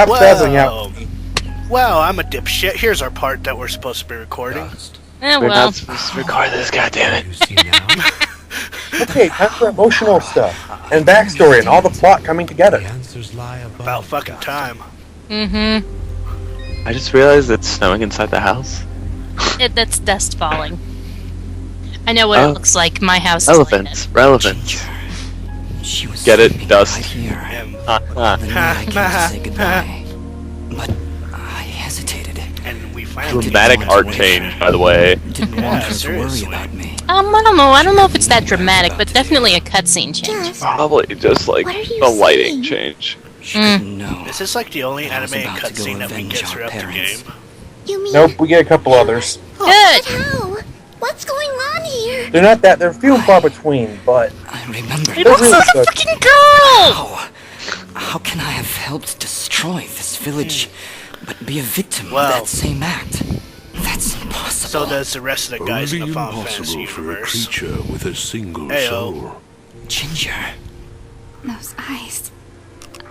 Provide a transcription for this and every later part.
Stop traveling out. Well, I'm a dipshit. Here's our part that we're supposed to be recording. We're well. not supposed to record this, goddammit. Okay, time for emotional stuff and backstory and all the plot coming together. About fucking time. I just realized it's snowing inside the house. That's dust falling. I know what it looks like. My house Relevant. is like Relevant. She was Get it? sleeping Dust. right here. Ah, ah. The night I came to say goodbye, but I hesitated. And we finally Dramatic art change, by the way. Didn't want her to worry about me. I don't know. I don't know if it's that dramatic, but definitely a cutscene change. Probably just like What are you the lighting saying? change. She couldn't know. This is like the only I was anime about to go cutscene that we avenge get our throughout the parents. game. You mean? Nope, we get a couple others. But Good. how? What's going on here? They're not that, they're few and far between, but I remember. It looks really like a good. freaking girl. How can I have helped destroy this village, but be a victim Well. of that same act? That's impossible. So does the rest of the guys in Only the Final Fantasy impossible for a universe. creature with a single Heyo. soul. Ginger. Those eyes.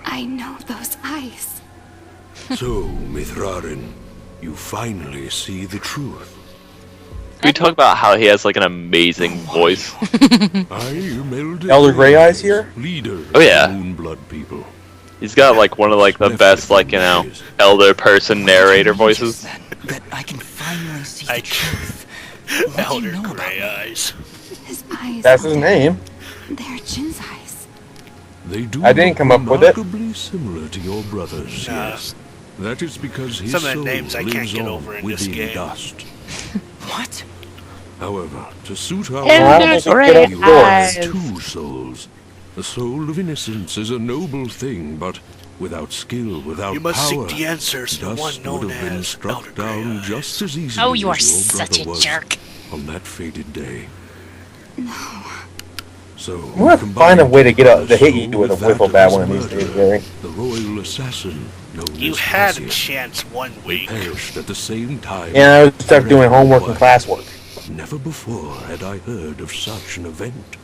I know those eyes. So, Mithrarin, you finally see the truth. Can we talk about how he has like an amazing voice? I am Elder Grey Eyes here? leader Oh, yeah. of the Moonblood people. He's got like one of like the best like elder person narrator voices. That I can finally see I the truth. What do you Elder know about Grey me? Eyes. His eyes. that's his name. They're Jin's eyes. They do I didn't look come up with it. remarkably similar to your brother's, yes. That is because his Some of the soul names I can't lives get on over in this within game. dust. What? However, to suit our Elder Grey you have Eyes. two souls. The soul of innocence is a noble thing, but without skill, without You must power, seek the answers to the one dust known would have been as struck Elder Grey down Eyes. just as easily Oh, you are as your such brother a was jerk. on that fated day. No. So I'm gonna find a way to get out to hit you with a wiffle bat one of these days, Gary. The royal assassin, known You as had a Cassius, chance one week. perished at the same time. And I was stuck doing homework and classwork. Never before had I heard of such an event.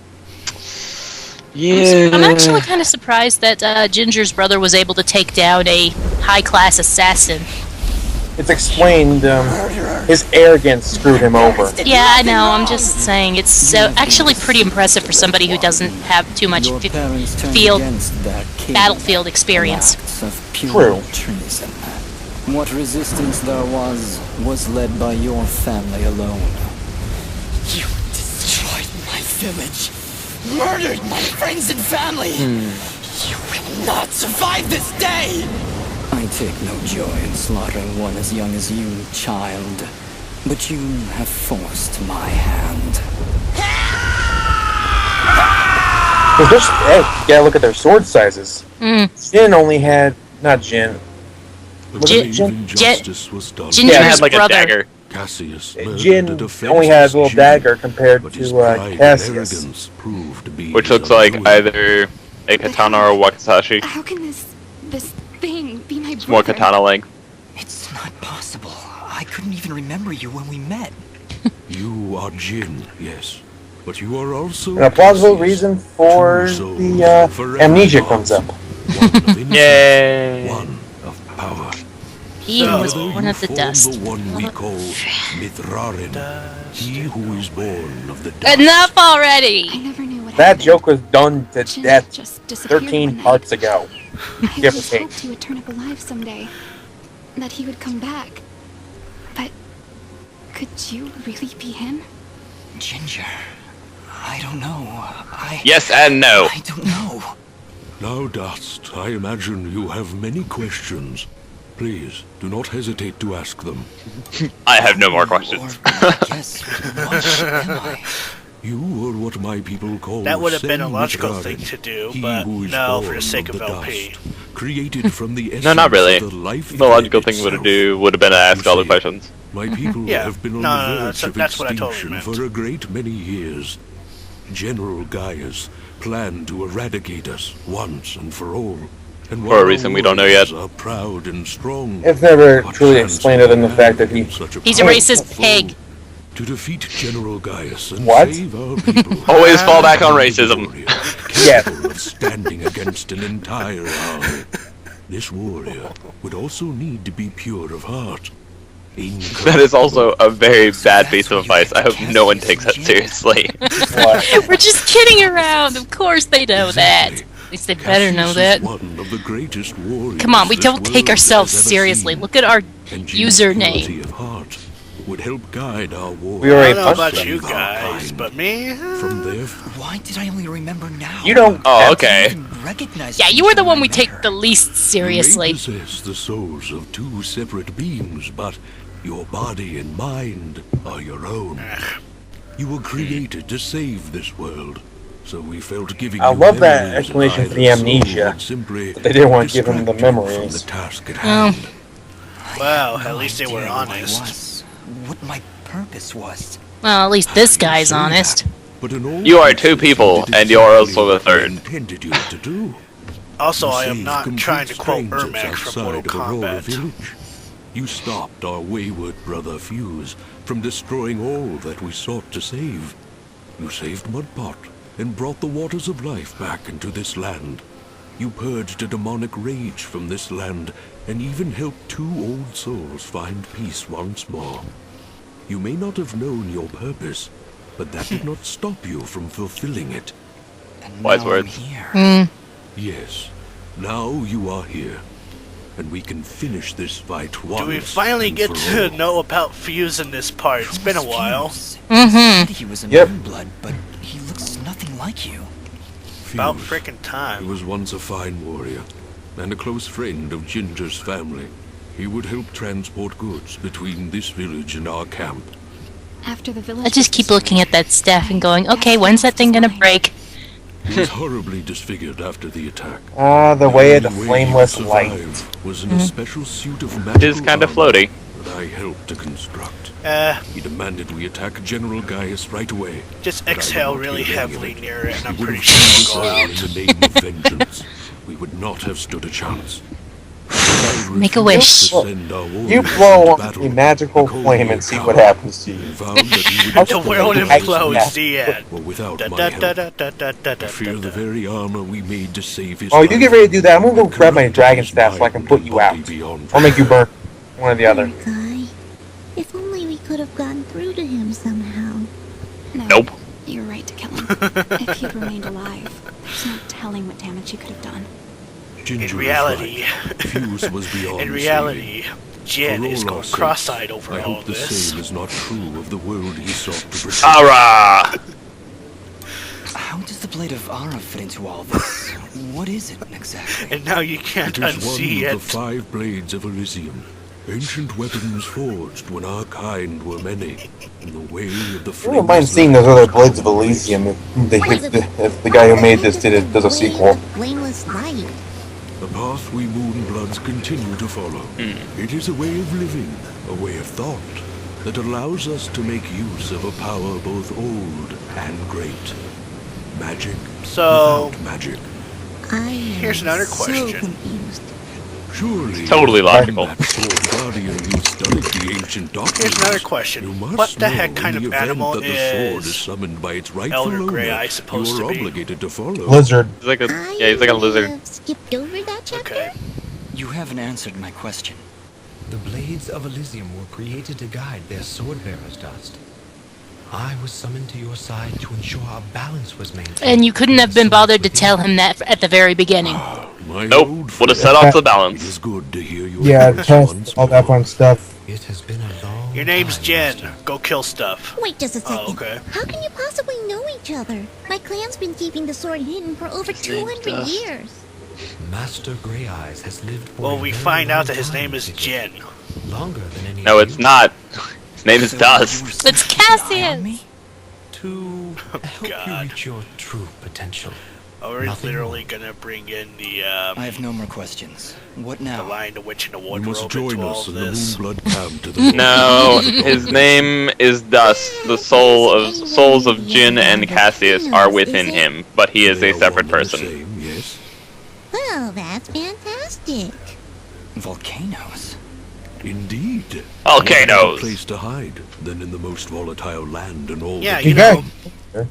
Yeah. I'm actually kind of surprised that Ginger's brother was able to take down a high-class assassin. It's explained, his arrogance screwed him over. Yeah, I know. I'm just saying it's so actually pretty impressive for somebody who doesn't have too much Your parents turned field against their king. battlefield experience. Acts of pure True. treason. What resistance there was led by your family alone. You destroyed my village, murdered my friends and family. You will not survive this day. I take no joy in slaughtering one as young as you, child. But you have forced my hand. Cause there's, hey, you gotta look at their sword sizes. Jin only had, not Jin. The Jin- grave Jin- injustice was done. Ginger's He had like brother. a dagger. Cassius murdered Jin the defenseless only had a little Jin, dagger compared but his to pride and Cassius. arrogance proved to be Which his looks like undoing. either a katana or a wakizashi. How can this thing be my brother? More katana length. It's not possible. I couldn't even remember you when we met. You are Jin, yes, but you are also And a plausible Cassius. reason for Two souls the forever amnesia lost. comes up. One of innocence, Yay! one of power. He was Together born you of the form dust. The one we call Mithrarin, he who is born of the dust. Enough I already! never knew what That happened. joke was done to Jin death just disappeared 13 one night. parts ago. I Give or always take. hoped he would turn up alive someday. That he would come back. But could you really be him? Ginger. I don't know. Yes and no. I don't know. Now, Dust, I imagine you have many questions. Please, do not hesitate to ask them. I have no more questions. Or, I guess, what am I? You are what my people call That would have been a Sen logical Mithrarin, thing to do, he but who is no, for born the sake of the LP. dust, created from the essence No, not really. of the life The logical thing itself. would have been to ask all the see, questions. My people Yeah. have been on No, the no, verge of that's what I totally extinction meant. for a great many years. General Gaius planned to eradicate us once and for all. And For a reason we don't know yet. Are proud and strong. It's never what truly chance explained do other than we the fact that have he... in such He's a powerful racist foe? pig. To defeat General Gaius and What? save our people. Always fall back on racism. Warrior, Yeah. capable of standing against an entire army. This warrior would also need to be pure of heart. That is also a very bad piece of advice. I hope no one takes that seriously. We're just kidding around. Of course they know that. At least they better know that. Come on, we don't take ourselves seriously. Look at our username. Of heart would help guide our war. We I already don't know punched about them. you guys, but me. From there, Why did I only remember now? You don't. Oh, okay. I didn't even recognize Yeah, you were the people one I we met take her. the least seriously. You may possess the souls of two separate beings, but your body and mind are your own. You were created to save this world, so we felt giving I you love that memories of explanation for the either soul amnesia, would simply but they didn't want to give him the distract you memories. from the task at Oh. hand. Well, I at had least they no were idea who I honest. was, what my purpose was. Well, at least this guy's honest. But in all You are two people, did and you're exactly also the what we third. intended you to do. Also, You I am saved not complete trying to quote strangers Ermac from Mortal outside of Aurora Kombat. Village. You stopped our wayward brother Fuse from destroying all that we sought to save. You saved Mudpot and brought the waters of life back into this land. You purged a demonic rage from this land and even helped two old souls find peace once more. You may not have known your purpose, but that did not stop you from fulfilling it. And Wise now I'm words. here. Yes, now you are here, and we can finish this fight once. Do we finally and get for to all. know about Fuse in this part? It's been a while. Mm-hmm. He said he was a Yep. Moonblood, but he looks nothing like you. About Fuse. frickin' He time. was once a fine warrior, and a close friend of Ginger's family. He would help transport goods between this village and our camp. After the village. I just keep looking at that staff and going, okay, when's that thing gonna break? He was horribly disfigured after the attack. The way of the only way he flameless would light. survive was in a special suit of It magical is kind of armor floaty. that I helped to construct. He demanded we attack General Gaius right away. Just but I would exhale not really hear any of heavily it. near it, and I'm He would pretty have killed us sure it'll go all out. in the name of vengeance. We would not have stood a chance. Make a wish. You blow on a magical flame and see what happens to you. The world implodes, the end. Well, without Da, my da, help, da, da, da, da, da, da, I fear da, the da. very armor we made to save his Oh, you life get ready to do that. I'm gonna go would grab my corrupt dragon his staff so I can mind put and you out. body beyond Or make you burn. One or the other. Guy, if only we could have gotten through to him somehow. No, Nope. You're right to kill him. If he'd remained alive, there's no telling what damage he could have done. Ginger In was reality, right. Fuse was beyond in reality, Jin For is all going our sakes, cross-eyed over I all hope the this. same is not true of the world he sought to protect. Arah! How does the blade of Arah fit into all this? What is it exactly? And now you can't It is unsee one it. of the 5 blades of Elysium. Ancient weapons forged when our kind were many. In the way of the I wouldn't mind seeing those other Blades of Elysium if the guy who made this does a sequel. Blameless light. The path we Moonbloods continue to follow. It is a way of living, a way of thought, that allows us to make use of a power both old and great. Magic So, without magic. Here's another question. So confused. Surely, Totally logical. that sword guardian who studied the ancient doctrines. Here's another question. You must What the know heck kind in of the event animal that the sword is is summoned by its rightful Elder owner, Grey Eye supposed you are to be? obligated to follow. Lizard. He's like a I yeah, he's like a may lizard. have skipped over that chapter. Okay. You haven't answered my question. The blades of Elysium were created to guide their sword-bearers, Dust. I was summoned to your side to ensure a balance was maintained. And you couldn't have been bothered to tell him that at the very beginning. My Nope. old Would have friend, set off the it balance. is good to hear your Yeah, voice test, once all that more. fun stuff. It has been a long Your name's time, Jen. Master. Go kill stuff. Wait just a second. Oh, okay. How can you possibly know each other? My clan's been keeping the sword hidden for over 200 years. Master Grey Eyes has lived for Well, a we very find out long that his time, name is Sigil. Jin. Longer than any No, of it's you. not. His name is So Dust. you were It's sent to keep an eye on Cassius. me? To help God. you reach your true potential. Oh, we're Nothing literally gonna bring in the I have no more questions. What the now? Lion, the Witch, and the You Wardrobe must join into all us of in the this. Moonblood camp to the No, his name is Dust. The souls of Jin and Cassius are within him, but he is They a are separate one and the person. same, yes. Well, that's fantastic. Volcanoes. Indeed. Volcanoes. What better place to hide than in the most volatile land in all Yeah, the you know, Oh,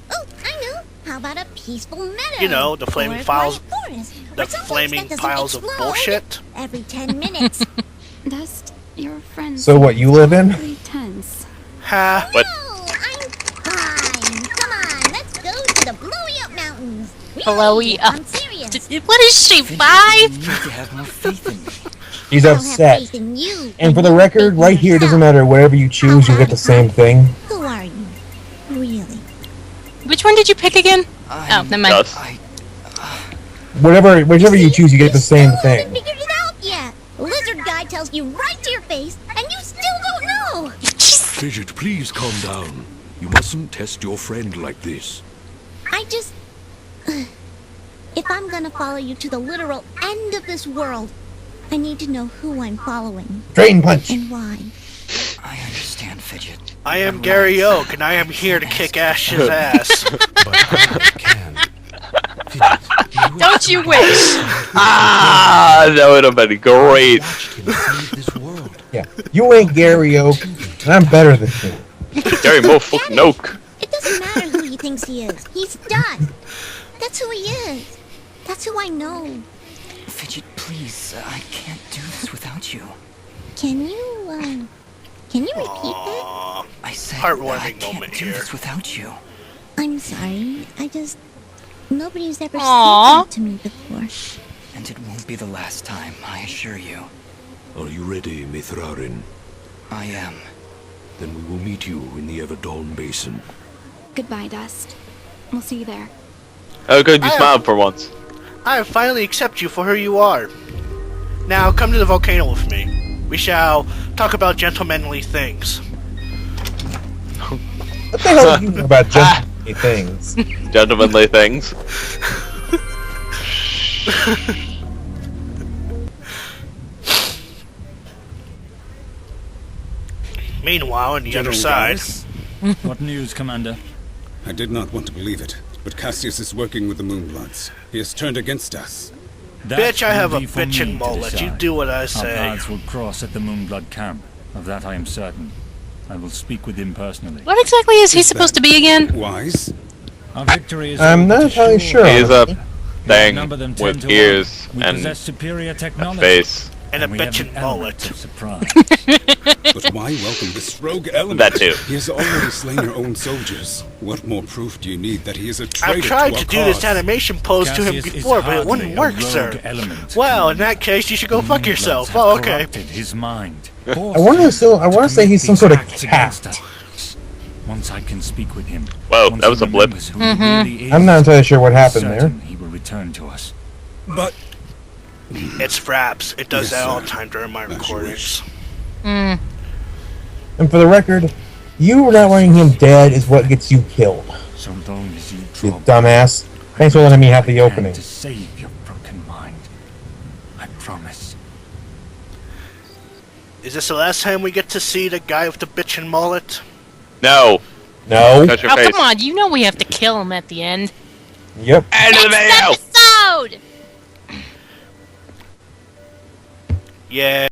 I know. How about a peaceful meadow? You know, the flaming Or a piles- quiet forest? Or the someplace flaming that doesn't piles of explode? bullshit. every 10 minutes. Dust, your friend. So what, you live in? Really tense. Ha! What? No, I'm fine. Come on, let's go to the blowy up mountains. Blowy up. I'm serious. What is she, Fidget, 5? you need to have more faith in me. He's I don't have upset. faith in you. And for the record, right here, it doesn't matter. Whatever you choose, you get the same thing. Who are you? Really? Which one did you pick again? Oh, never mind. Dust. Whichever you choose, you get the same Still haven't thing. figured it out yet. The lizard guy tells you right to your face, and you still don't know. Fidget, please calm down. You mustn't test your friend like this. I just... If I'm gonna follow you to the literal end of this world, I need to know who I'm following. Drain punch. And why. I understand, Fidget. I am Gary Oak, and I am here to kick Ash's ass. But I can. Fidget, Don't you wish? Ah, that would have been great. watched him save this world. Yeah. You ain't Gary Oak, and I'm better than you. Gary Mo fucking Oak. It doesn't matter who he thinks he is. He's done. That's who he is. That's who I know. Fidget, please, I can't do this without you. Can you repeat that? Aw. I said Heartwarming I can't moment do here. this without you. I'm sorry. Nobody's ever Aw. said that to me before. And it won't be the last time, I assure you. Are you ready, Mithrarin? I am. Then we will meet you in the Everdawn Basin. Goodbye, Dust. We'll see you there. Oh, good, you smiled for once. I finally accept you for who you are. Now come to the volcano with me. We shall talk about gentlemanly things. What the hell do you know about gentlemanly things? Gentlemanly things. Meanwhile, on the other side, What news, Commander? I did not want to believe it, but Cassius is working with the Moonbloods. He has turned against us. That bitch, I will have a be for me bitchin' to mullet. You decide. do what I Our say. paths will cross at the Moonblood camp. Of that I am certain. I will speak with him personally. What exactly is he supposed to be again? Wise? Our victory is I'm over not to entirely sure. sure. He is a honestly. We thing outnumber them 10 with to 1. ears We and possess superior a technology. face. And a we have bitchin' an element mullet. of surprise. But why welcome this rogue element? That too. He has already slain your own soldiers. What more proof do you need that he is a traitor I've tried to to our do this cause? animation pose to him Cassius is before, but it hardly wouldn't a work, rogue sir. element, Well, in Commander. that case, you should go fuck Moonbloods yourself. have Oh, okay. corrupted his mind. I want to say he's some sort of cat. Once I can speak with him. Whoa, once that was he a blip. remembers who he really is, I'm not entirely sure what happened there. certain he will return to us. But It's Fraps. It does Yes, that all sir. the time during my As you recordings. And for the record, you not wanting him dead is what gets you killed. So long as you You drop dumbass. Thanks for letting me have the hand opening. to save your broken mind. I promise. Is this the last time we get to see the guy with the bitchin' mullet? No. No. Touch your Oh, face. come on. You know we have to kill him at the end. Yep. End of the video! Episode! Yeah.